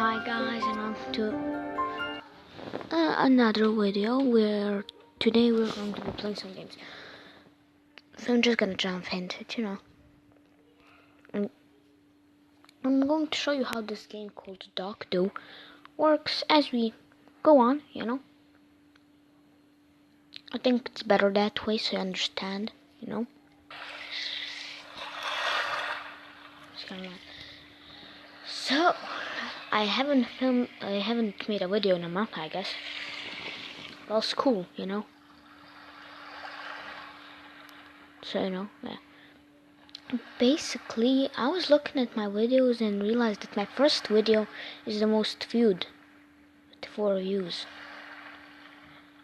Hi guys, and welcome to another video where today we're going to be playing some games. So I'm just gonna jump into it, And I'm going to show you how this game called Dockdo works as we go on, I think it's better that way so you understand, So I haven't made a video in a month, I guess. Well, school, So yeah. Basically, I was looking at my videos and realized that my first video is the most viewed, with 4 views.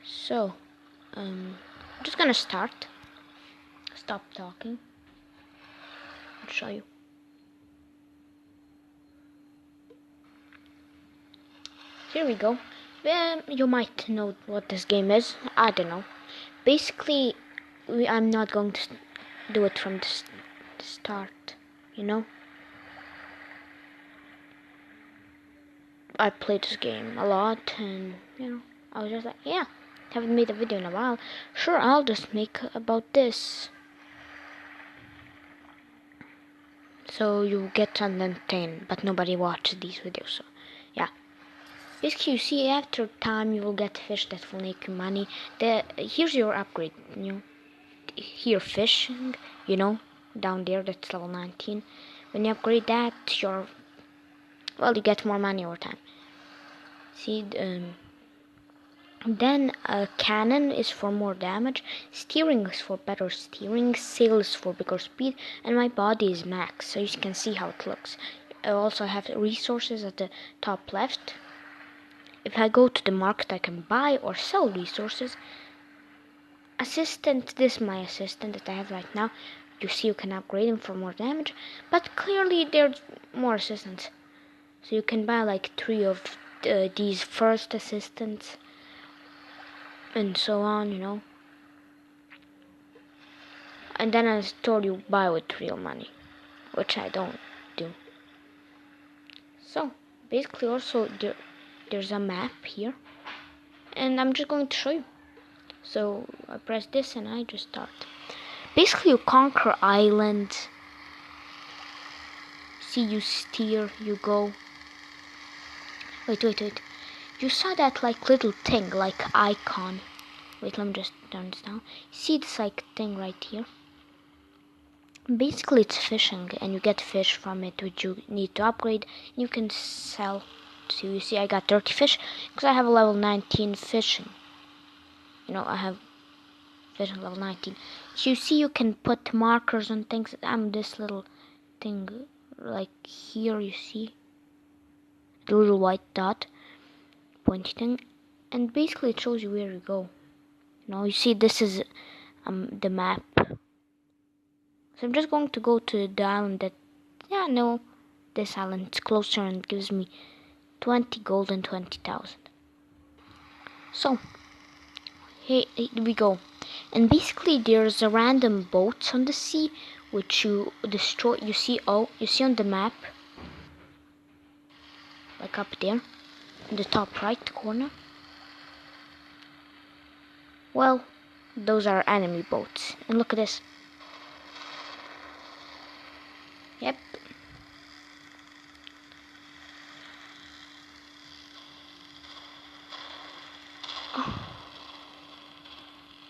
So, I'm just gonna start. Stop talking. I'll show you. Here we go. You might know what this game is. I don't know. Basically, I'm not going to do it from the start, I played this game a lot, and I was just like, yeah, haven't made a video in a while. Sure, I'll just make about this, so you get entertained, but nobody watches these videos. So yeah, basically, you see, after time you will get fish that will make you money. Here's your upgrade. Here fishing, down there, that's level 19. When you upgrade that, you get more money over time. See, then a cannon is for more damage, steering is for better steering, sail is for bigger speed, and my body is max, so you can see how it looks. I also have resources at the top left. If I go to the market, I can buy or sell resources. Assistant, this is my assistant that I have right now. You see, you can upgrade him for more damage, but clearly there's more assistants. So you can buy like 3 of these first assistants, and so on, And then I told you buy with real money, which I don't do. So basically, also there's a map here, and I'm just going to show you. So I press this and I just start. Basically, you conquer islands. See, you steer, you go. Wait. You saw that like little thing, like icon. Wait, let me just turn this down. See this like thing right here? Basically, it's fishing, and you get fish from it, which you need to upgrade. You can sell. So you see, I got 30 fish because I have a level 19 fishing. I have fishing level 19. So you see, you can put markers on things. I'm this little thing, like here. You see the little white dot pointy thing, and basically it shows you where you go. You see, this is the map. So I'm just going to go to the island that, this island is closer and gives me 20 gold and 20,000. So, here we go. And basically there's a random boats on the sea, which you destroy. You see on the map, like up there, in the top right corner. Well, those are enemy boats. And look at this. Yep.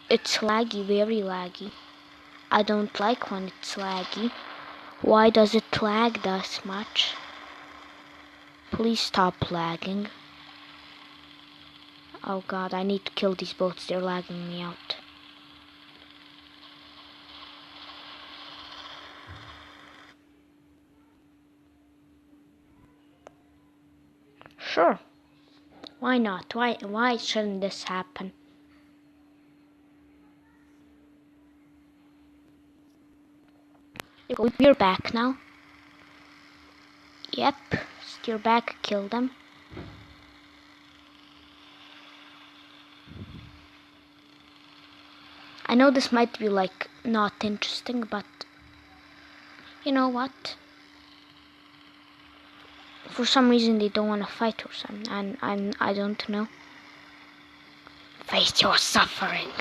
It's laggy, very laggy. I don't like when it's laggy. Why does it lag this much? Please stop lagging. Oh god, I need to kill these boats, they're lagging me out. Sure. Why not? Why shouldn't this happen? We're back now. Yep, steer back, kill them. I know this might be like not interesting, but you know what? For some reason they don't want to fight or something, and I don't know. Face your suffering.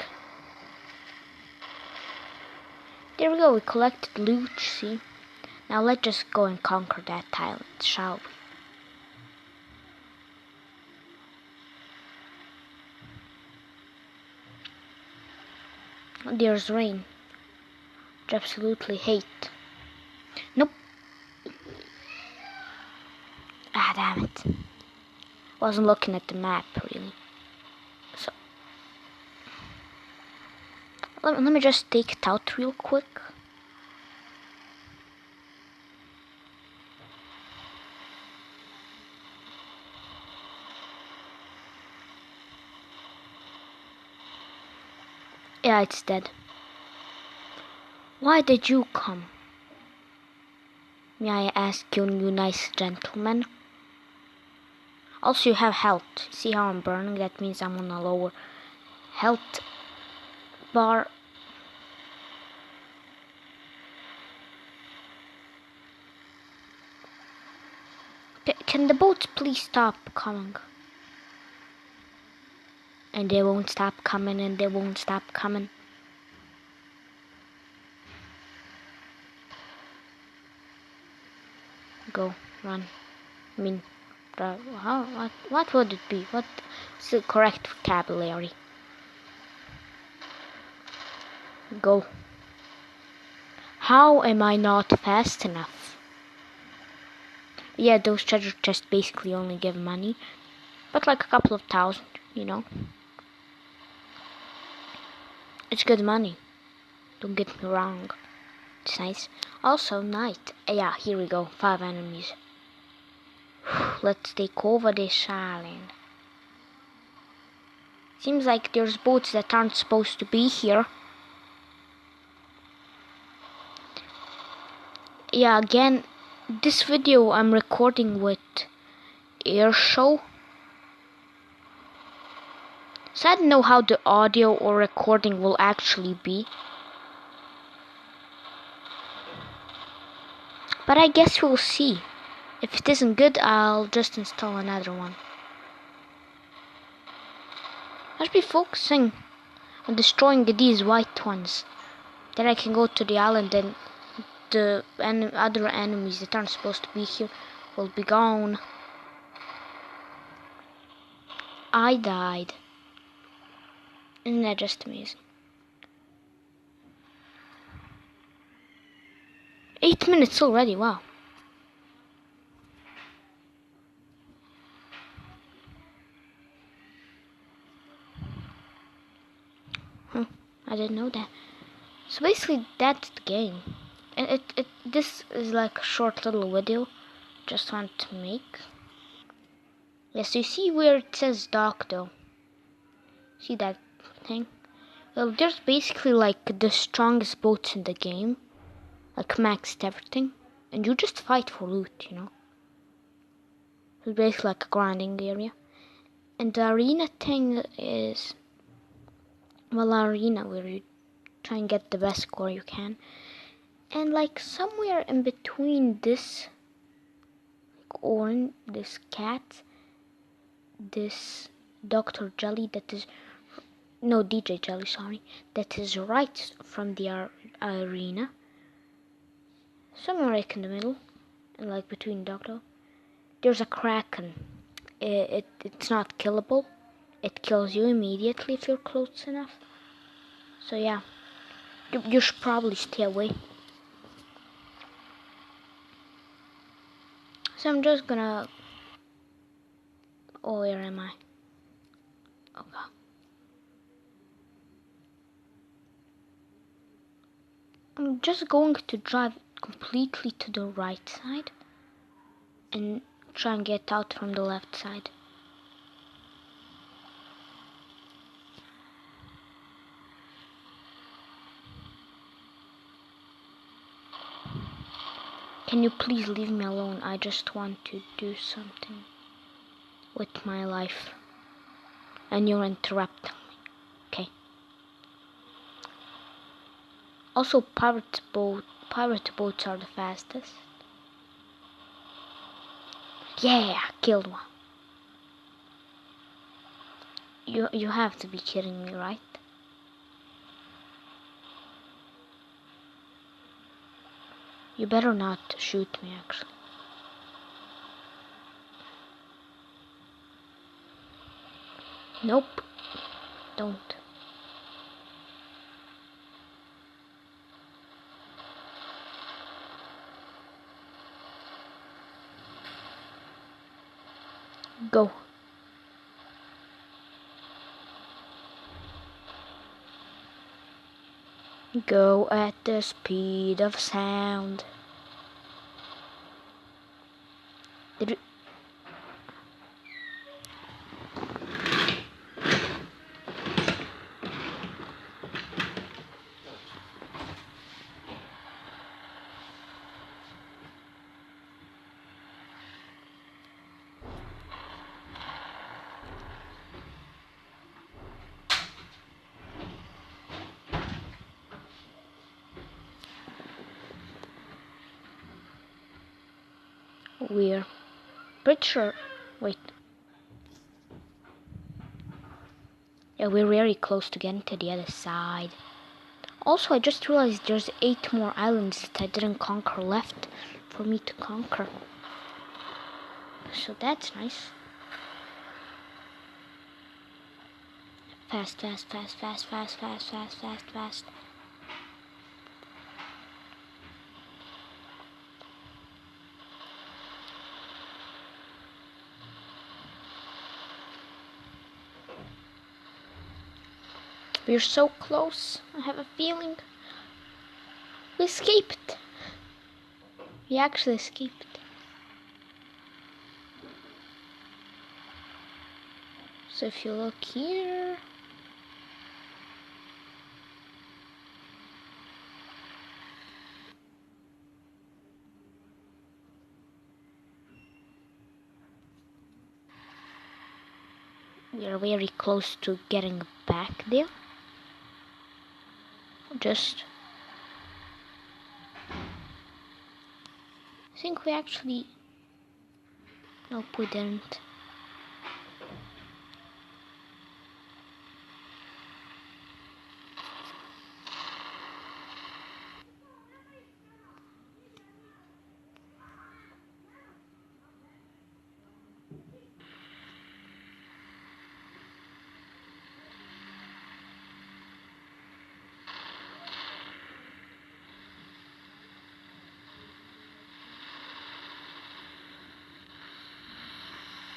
There we go, we collected loot, see? Now let's just go and conquer that island, shall we? There's rain, which I absolutely hate. Nope. Ah, damn it. Wasn't looking at the map, really. So, let me just take it out real quick. Yeah, it's dead. Why did you come? May I ask you, you nice gentleman? Also, you have health. See how I'm burning? That means I'm on a lower health bar. Can the boats please stop coming? And they won't stop coming, and they won't stop coming. Go, run. I mean, what would it be? What's the correct vocabulary? Go. How am I not fast enough? Yeah, those treasure chests basically only give money, but like a couple of thousand, you know. It's good money. Don't get me wrong. It's nice. Also, night. Yeah, here we go. 5 enemies. Let's take over this island. Seems like there's boats that aren't supposed to be here. Yeah, again, this video I'm recording with Airshow. So I don't know how the audio or recording will actually be. But I guess we'll see. If it isn't good, I'll just install another one. I should be focusing on destroying these white ones. Then I can go to the island and the other enemies that aren't supposed to be here will be gone. I died. Isn't that just amazing? 8 minutes already, wow. I didn't know that. So basically that's the game. And this is like a short little video. Just want to make. Yes, you see where it says Dockdo. See that thing? Well, there's basically like the strongest boats in the game. Like maxed everything. And you just fight for loot, you know. It's basically like a grinding area. And the arena thing is, well, arena where you try and get the best score you can. And like somewhere in between this orange, this cat, this Dr. Jelly that is, no, DJ Jelly, sorry, that is right from the arena. Somewhere like in the middle, and like between Dockdo, there's a kraken. It's not killable. It kills you immediately if you're close enough. So yeah, you should probably stay away. So I'm just gonna... Oh, where am I? Okay. I'm just going to drive completely to the right side and try and get out from the left side. Can you please leave me alone? I just want to do something with my life. And you're interrupting me. Okay. Also, pirate boats are the fastest. Yeah, killed one. You have to be kidding me, right? You better not shoot me, actually. Nope. Don't. Go. Go at the speed of sound. Did you... We're pretty sure. Wait. Yeah, we're very close to getting to the other side. Also, I just realized there's 8 more islands that I didn't conquer left for me to conquer. So that's nice. Fast, fast, fast, fast, fast, fast, fast, fast, fast. We're so close. I have a feeling. We escaped. We actually escaped. So if you look here, we are very close to getting back there. Just I think we actually... Nope, we didn't.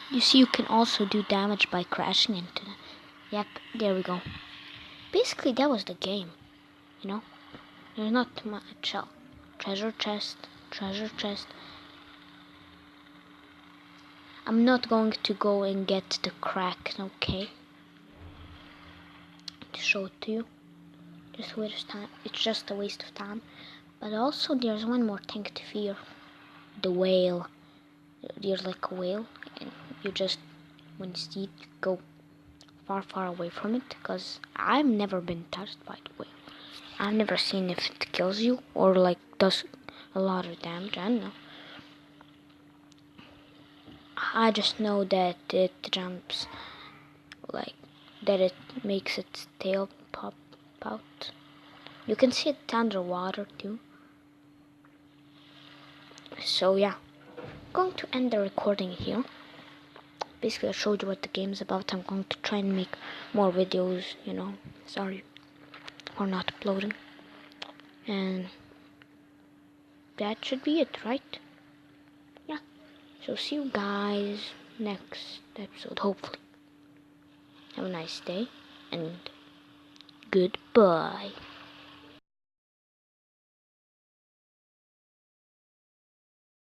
You see, you can also do damage by crashing into them. Yep, there we go. Basically, that was the game. You know? There's not much else. Treasure chest, treasure chest. I'm not going to go and get the crack, okay? To show it to you. Just waste time. It's just a waste of time. But also, there's one more thing to fear. The whale. There's like a whale, and you just, when you see it, you go far, far away from it, because I've never been touched by the whale. I've never seen if it kills you or like does a lot of damage. I don't know. I just know that it jumps, like that it makes its tail pop out. You can see it underwater too. So yeah, I'm going to end the recording here. Basically, I showed you what the game's about. I'm going to try and make more videos, you know. Sorry for not uploading. And that should be it, right? Yeah. So see you guys next episode, hopefully. Have a nice day, and goodbye.